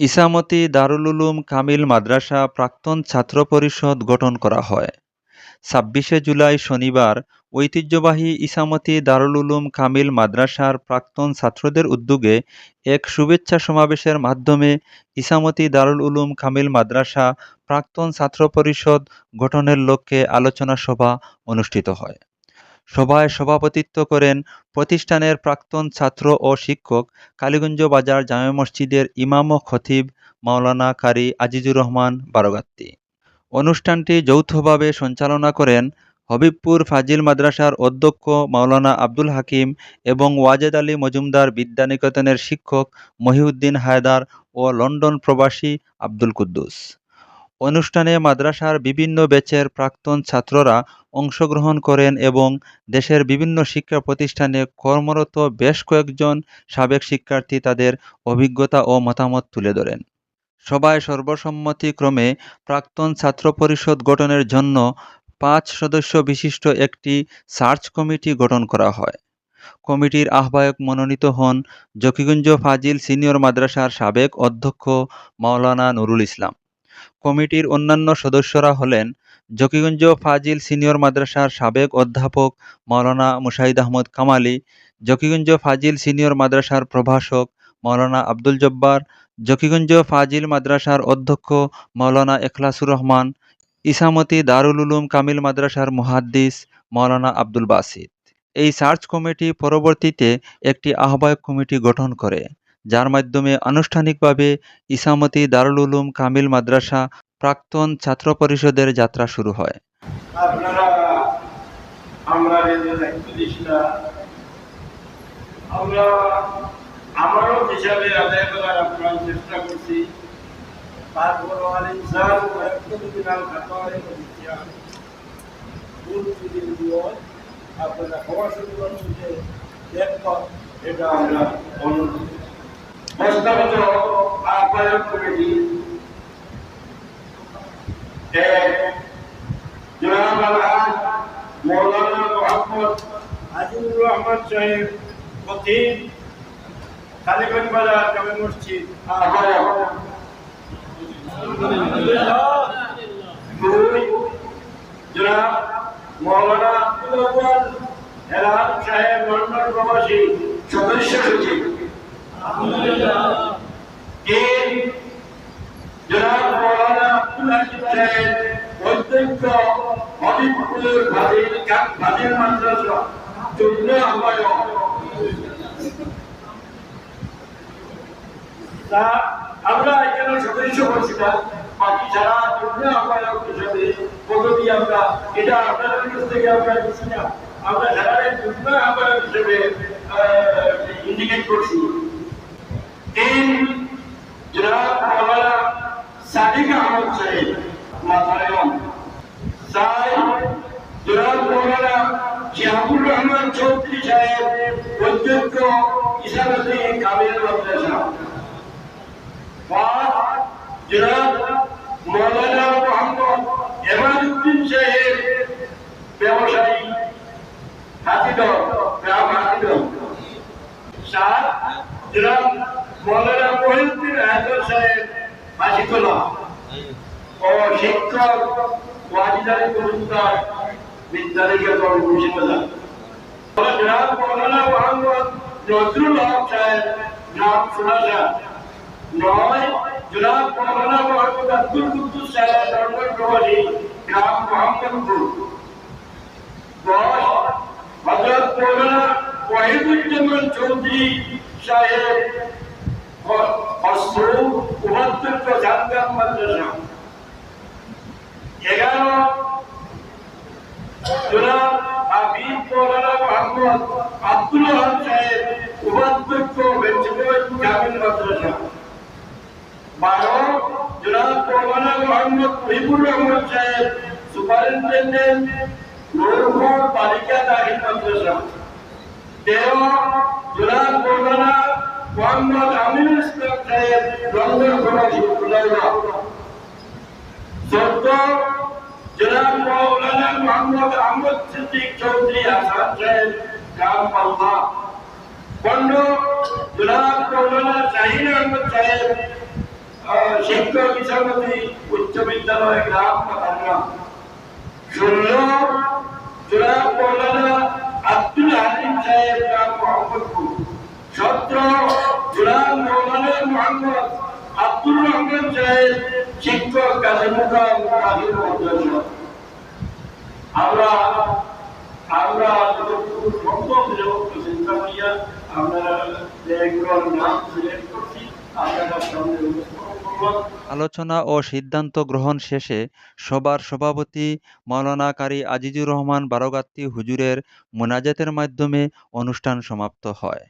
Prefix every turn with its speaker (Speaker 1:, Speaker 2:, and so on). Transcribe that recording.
Speaker 1: ইসামতি দারুল উলুম কামিল মাদ্রাসা প্রাক্তন ছাত্র পরিষদ গঠন করা হয়। ২৬শে জুলাই শনিবার ঐতিহ্যবাহী ইসামতি দারুল উলুম কামিল মাদ্রাসার প্রাক্তন ছাত্রদের উদ্যোগে এক শুভেচ্ছা সমাবেশের মাধ্যমে ইসামতি দারুল উলুম কামিল মাদ্রাসা প্রাক্তন ছাত্র পরিষদ গঠনের লক্ষ্যে আলোচনা সভা অনুষ্ঠিত হয়। সভায় সভাপতিত্ব করেন প্রতিষ্ঠানের প্রাক্তন ছাত্র ও শিক্ষক, কালীগঞ্জ বাজার জামে মসজিদের ইমাম ও খতিব মাওলানা কারি আজিজুর রহমান বারগাত্তি। অনুষ্ঠানটি যৌথভাবে সঞ্চালনা করেন হবিবপুর ফাজিল মাদ্রাসার অধ্যক্ষ মাওলানা আব্দুল হাকিম এবং ওয়াজেদ আলী মজুমদার বিদ্যানিকেতনের শিক্ষক মহিউদ্দিন হায়দার ও লন্ডন প্রবাসী আব্দুল কুদ্দুস। অনুষ্ঠানে মাদ্রাসার বিভিন্ন ব্যাচের প্রাক্তন ছাত্ররা অংশগ্রহণ করেন এবং দেশের বিভিন্ন শিক্ষা প্রতিষ্ঠানে কর্মরত বেশ কয়েকজন সাবেক শিক্ষার্থী তাদের অভিজ্ঞতা ও মতামত তুলে ধরেন। সভায় সর্বসম্মতিক্রমে প্রাক্তন ছাত্র পরিষদ গঠনের জন্য ৫ সদস্য বিশিষ্ট একটি সার্চ কমিটি গঠন করা হয়। কমিটির আহ্বায়ক মনোনীত হন জকিগঞ্জ ফাজিল সিনিয়র মাদ্রাসার সাবেক অধ্যক্ষ মাওলানা নুরুল ইসলাম। কমিটির অন্যান্য সদস্যরা হলেন জকিগঞ্জ ফাজিল সিনিয়র মাদ্রাসার সাবেক অধ্যাপক মাওলানা মুশাহিদ আহমদ কামালি, জকিগঞ্জ ফাজিল সিনিয়র মাদ্রাসার প্রভাষক মাওলানা আব্দুল জব্বার, জকিগঞ্জ ফাজিল মাদ্রাসার অধ্যক্ষ মাওলানা এখলাসুর রহমান, ইসামতি দারুল উলুম কামিল মাদ্রাসার মুহাদ্দিস মাওলানা আব্দুল বাসিত। এই সার্চ কমিটি পরবর্তীতে একটি আহ্বায়ক কমিটি গঠন করে, যার মাধ্যমে আনুষ্ঠানিকভাবে ইসামতি দারুল উলুম কামিল মাদ্রাসা প্রাক্তন ছাত্র পরিষদের যাত্রা শুরু হয়।
Speaker 2: আমারও হিসাবে আদায় করার আপনার চেষ্টা করছি। তারপর আপনারা সবার সুন্দর এটা আমরা অনুরোধ প্রস্তাবিত আহ্বায়ক কমিটি জনাব আলহাজ মৌলানা মোহাম্মদ আজিজুর রহমান সাহেব খতিব কালীগঞ্জ বাজার জামে মসজিদ আহ্বায়ক, জনাব মৌলানা আব্দুল আউয়াল হেলাল সাহেব লন্ডন প্রবাসী সদস্য সচিব, জনাব মৌলানা আব্দুল হাকিম সাহেব অধ্যক্ষ হবিবপুর ফাজিল মাদ্রাসা যুগ্ম আহ্বায়ক। আমরা এখানে সদস্য বলছি না, বাকি যারা যুগ্ম আহ্বায়ক হিসেবে পদবি আমরা এটা আপনাদের কাছ থেকে আমরা দিচ্ছি না, আমরা যারা যুগ্ম আহ্বায়ক হিসেবে ইন্ডিকেট করছি। জনাব মাওলানা সাদিক আহমদ সাহেব মাথায়ন, জনাব মাওলানা শিহাবুর রহমান চৌধুরী সাহেব অধ্যক্ষ ইসামতি কামিল মাদ্রাসা, জনাব মাওলানা মোহাম্মদ এমাদউদ্দিন সাহেব ব্যবসায়ী হাতিদহ গ্রাম হাতিদহ, জনাব মাওলানা মহিউদ্দিন হায়দার সাহেব হাসিতলা ও শিক্ষক ওয়াজিদ আলী মজুমদার বিদ্যানিকেতন মুন্সিবাজার, জনাব মাওলানা মোহাম্মদ নজরুল হক সাহেব গ্রাম সোনাশা, জনাব মাওলানা মোহাম্মদ আব্দুল কুদ্দুস সাহেব লন্ডন প্রবাসী গ্রাম মোহাম্মদপুর, হযরত মাওলানা ওয়াহিদুজ্জামান চৌধুরী সাহেব উপাধ্যক্ষ ঝাড়গ্রাম মাদ্রাসা, 11 জনাব হাবিব মাওলানা মোহাম্মদ আব্দুল হক সাহেব উপাধ্যক্ষ বেঞ্চগঞ্জ কামিল মাদ্রাসা, 12 জনাব মাওলানা মোহাম্মদ মুহিবুর রহমান সাহেব সুপারিনটেন্ডেন্ট নূরপুর বালিকা দাখিল মাদ্রাসা, 13 জনাব মাওলানা মোহাম্মদ আমিনুল ইসলাম সাহেব লন্ডন প্রবাসী, 14 জনাব মাওলানা মোহাম্মদ আহমদ সিদ্দিক চৌধুরী হাসান সাহেব গ্রাম পাল্লা, 15 জনাব মাওলানা শাহিন আহমদ সাহেব শিক্ষক ইসামতি উচ্চ বিদ্যালয় গ্রাম পাতাগ্রাম 16 জনাব মৌলানা আব্দুল হালিম সাহেব গ্রাম মোহাম্মদপুর 17 জনাব মৌলানা মোহাম্মদ আব্দুর রহমান সাহেব শিক্ষক কাজীমুকাম কাজীর মাদ্রাসা আমরা যতটুকু সম্ভব যতটুকু চিন্তা করিয়া আমরা এগুলোর নাম সিলেক্ট করছি আপনারা সামনে উপস্থাপন করলাম।
Speaker 1: আলোচনা ও সিদ্ধান্ত গ্রহণ শেষে সভার সভাপতি মাওলানা কারি আজিজুর রহমান বারোগাত্তি হুজুরের মোনাজাতের মাধ্যমে অনুষ্ঠান সমাপ্ত হয়।